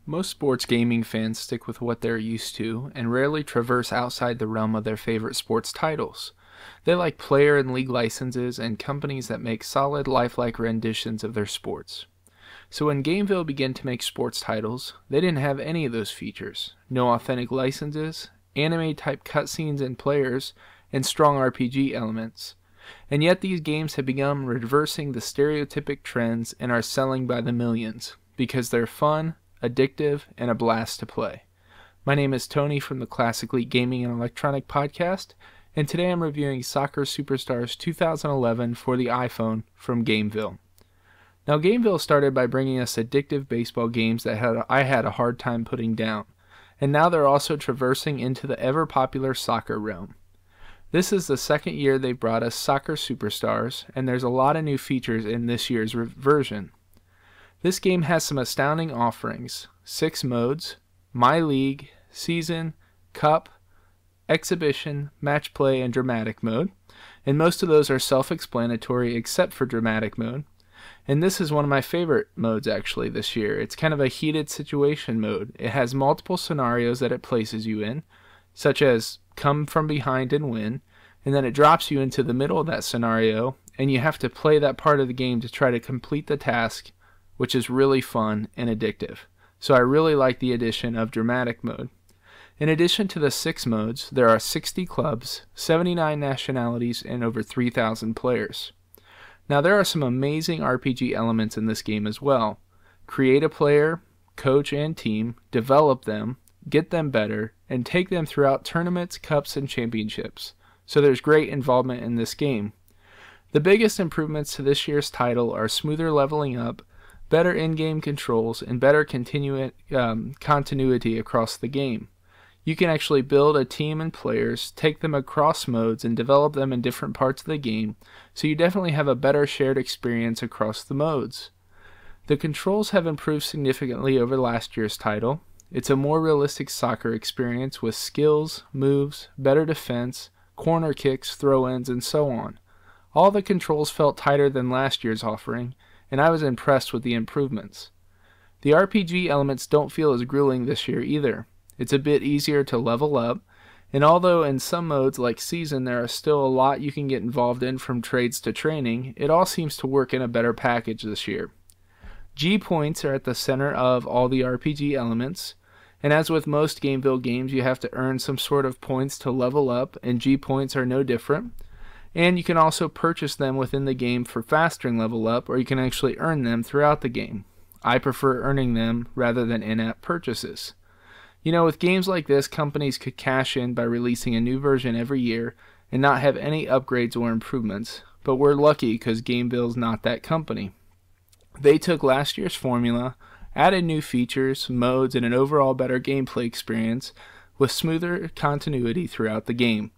Most sports gaming fans stick with what they're used to and rarely traverse outside the realm of their favorite sports titles. They like player and league licenses and companies that make solid, lifelike renditions of their sports. So when Gameville began to make sports titles, they didn't have any of those features. No authentic licenses, anime-type cutscenes and players, and strong RPG elements. And yet these games have begun reversing the stereotypic trends and are selling by the millions, because they're fun, addictive, and a blast to play. My name is Tony from the Classically Gaming and Electronic Podcast, and today I'm reviewing Soccer Superstars 2011 for the iPhone from Gameville. Now Gameville started by bringing us addictive baseball games that I had a hard time putting down, and now they're also traversing into the ever-popular soccer realm. This is the second year they've brought us Soccer Superstars, and there's a lot of new features in this year's version. This game has some astounding offerings: 6 modes, My League, Season, Cup, Exhibition, Match Play, and Dramatic Mode, and most of those are self-explanatory except for Dramatic Mode. And this is one of my favorite modes actually this year. It's kind of a heated situation mode. It has multiple scenarios that it places you in, such as come from behind and win, and then it drops you into the middle of that scenario, and you have to play that part of the game to try to complete the task, which is really fun and addictive. So I really like the addition of Dramatic Mode. In addition to the 6 modes, there are 60 clubs, 79 nationalities, and over 3,000 players. Now there are some amazing RPG elements in this game as well. Create a player, coach and team, develop them, get them better, and take them throughout tournaments, cups, and championships. So there's great involvement in this game. The biggest improvements to this year's title are smoother leveling up, better in-game controls, and better continuity across the game. You can actually build a team and players, take them across modes, and develop them in different parts of the game, so you definitely have a better shared experience across the modes. The controls have improved significantly over last year's title. It's a more realistic soccer experience with skills, moves, better defense, corner kicks, throw-ins, and so on. All the controls felt tighter than last year's offering, and I was impressed with the improvements. The RPG elements don't feel as grueling this year either. It's a bit easier to level up, and although in some modes like Season there are still a lot you can get involved in from trades to training, it all seems to work in a better package this year. G points are at the center of all the RPG elements, and as with most Gameville games you have to earn some sort of points to level up, and G points are no different. And you can also purchase them within the game for fastering level up, or you can actually earn them throughout the game. I prefer earning them rather than in-app purchases. You know, with games like this, companies could cash in by releasing a new version every year and not have any upgrades or improvements, but we're lucky because Gameville's not that company. They took last year's formula, added new features, modes, and an overall better gameplay experience with smoother continuity throughout the game.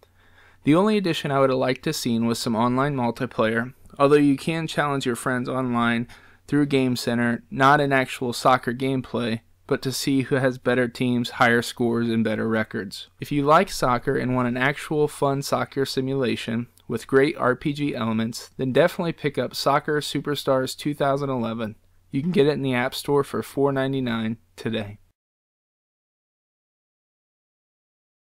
The only addition I would have liked to have seen was some online multiplayer, although you can challenge your friends online through Game Center, not in actual soccer gameplay, but to see who has better teams, higher scores, and better records. If you like soccer and want an actual fun soccer simulation with great RPG elements, then definitely pick up Soccer Superstars 2011. You can get it in the App Store for $4.99 today.